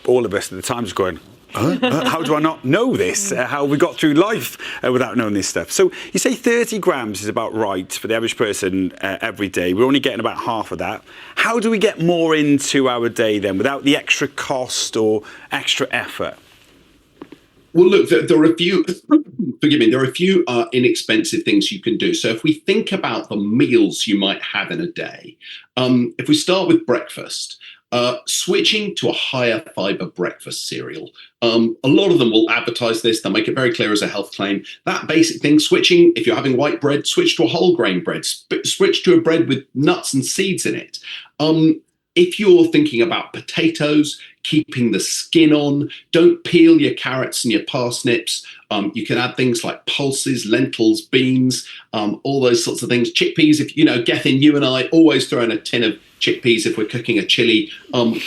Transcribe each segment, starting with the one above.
all of us at the time just going, how do I not know this? How have we got through life without knowing this stuff? So you say 30 grams is about right for the average person every day. We're only getting about half of that. How do we get more into our day then without the extra cost or extra effort? Well, look, there are a few, forgive me, there are a few inexpensive things you can do. So if we think about the meals you might have in a day, if we start with breakfast, switching to a higher fibre breakfast cereal. A lot of them will advertise this. They'll make it very clear as a health claim. That basic thing, switching, if you're having white bread, switch to a whole grain bread. Switch to a bread with nuts and seeds in it. If you're thinking about potatoes, keeping the skin on, don't peel your carrots and your parsnips. You can add things like pulses, lentils, beans, all those sorts of things. Chickpeas, if you know, Gethin, you and I always throw in a tin of chickpeas if we're cooking a chilli.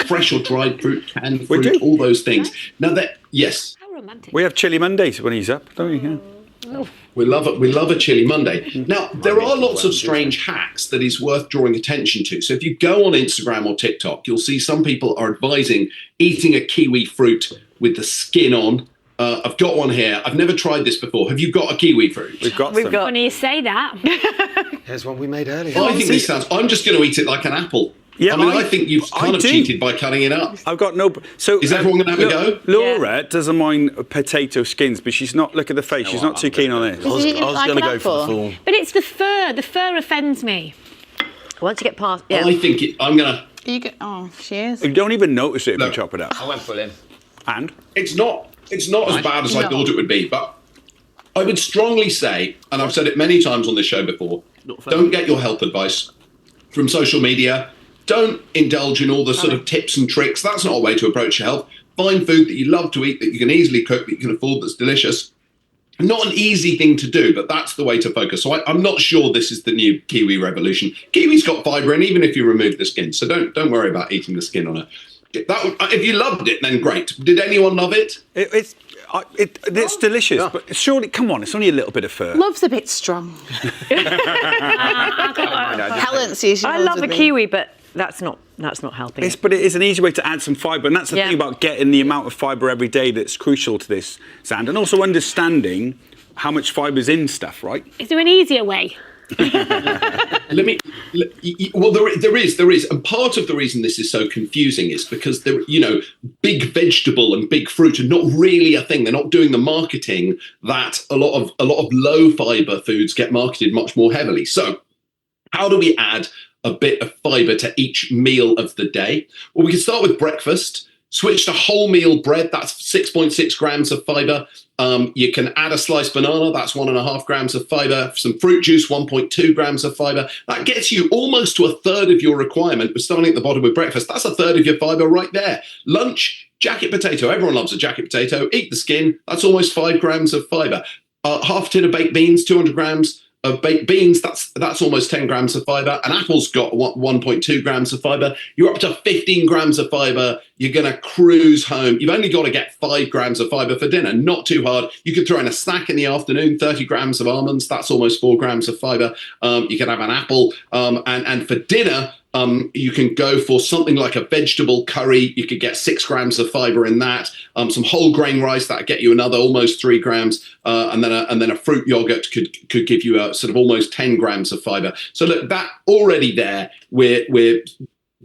Fresh or dried fruit, canned fruit, all those things. Now that, yes. How romantic. We have Chili Mondays when he's up, don't we? Yeah. Oh. We love it. We love a Chili Monday. Now, there are lots of strange hacks that is worth drawing attention to. So if you go on Instagram or TikTok, you'll see some people are advising eating a kiwi fruit with the skin on. I've got one here. I've never tried this before. Have you got a kiwi fruit? We've got some. Funny you say that. Here's one we made earlier. I think this sounds... I'm just going to eat it like an apple. Yeah, I think you've kind of cheated by cutting it up. I've got no... So is everyone going to have a go? Laura doesn't mind potato skins, but she's not... Look at the face. She's not too keen on this. I was going to go for the full. But it's the fur. The fur offends me. Once you get past... Yeah. I think I'm going to... Oh, she is. You don't even notice it if you chop it up. I went full in. And? It's not as bad as I thought it would be, but I would strongly say, and I've said it many times on this show before, don't get your health advice from social media. Don't indulge in all the sort of tips and tricks. That's not a way to approach your health. Find food that you love to eat, that you can easily cook, that you can afford, that's delicious. Not an easy thing to do, but that's the way to focus. So I'm not sure this is the new kiwi revolution. Kiwi's got fibre in, even if you remove the skin. So don't worry about eating the skin on it. If you loved it, then great. Did anyone love it? It's delicious, but surely, come on, it's only a little bit of fur. Love's a bit strong. Helen sees I love a kiwi, but that's not helping. But it is an easy way to add some fibre, and that's the thing about getting the amount of fibre every day that's crucial to this, Xand, and also understanding how much fibre's in stuff, right? Is there an easier way? Well, there is, and part of the reason this is so confusing is because big vegetable and big fruit are not really a thing. They're not doing the marketing that a lot of low fibre foods get marketed much more heavily. So, how do we add a bit of fibre to each meal of the day? Well, we can start with breakfast. Switch to wholemeal bread. That's 6.6 grams of fibre. You can add a sliced banana. That's 1.5 grams of fibre. Some fruit juice, 1.2 grams of fibre. That gets you almost to a third of your requirement. We're starting at the bottom with breakfast. That's a third of your fibre right there. Lunch, jacket potato. Everyone loves a jacket potato. Eat the skin. That's almost 5 grams of fibre. Half a tin of baked beans, 200 grams. Of baked beans, that's almost 10 grams of fibre. An apple's got 1.2 grams of fibre. You're up to 15 grams of fibre. You're going to cruise home. You've only got to get 5 grams of fibre for dinner. Not too hard. You could throw in a snack in the afternoon, 30 grams of almonds. That's almost 4 grams of fibre. You can have an apple. And for dinner, you can go for something like a vegetable curry. You could get 6 grams of fibre in that. Some whole grain rice, that'll get you another almost 3 grams. And then a fruit yogurt could give you a sort of almost 10 grams of fibre. So look, that already there, we're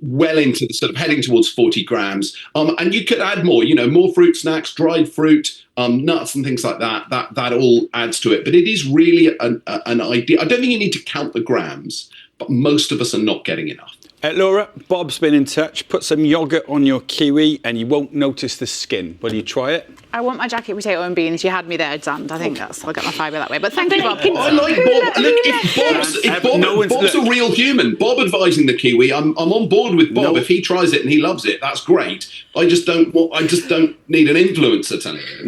well into the sort of heading towards 40 grams. And you could add more, more fruit snacks, dried fruit, nuts and things like that. That all adds to it. But it is really an idea. I don't think you need to count the grams, but most of us are not getting enough. Laura, Bob's been in touch. Put some yoghurt on your kiwi and you won't notice the skin. Will you try it? I want my jacket potato and beans. You had me there, Xand. I think I'll get my fibre that way. But thank you, Bob. I like Bob. Look, if Bob's a real human, Bob advising the kiwi, I'm on board with Bob. If he tries it and he loves it, that's great. I just don't need an influencer telling me.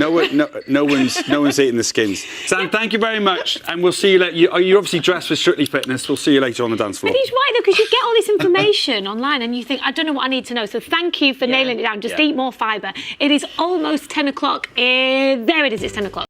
No one's eating the skins. Xand, thank you very much, and we'll see you later. You're obviously dressed for Strictly Fitness. We'll see you later on the dance floor. But he's right though, because you get all this information online and you think, I don't know what I need to know. So thank you for nailing it down. Just eat more fibre. It is almost 10 o'clock. There it is. It's 10 o'clock.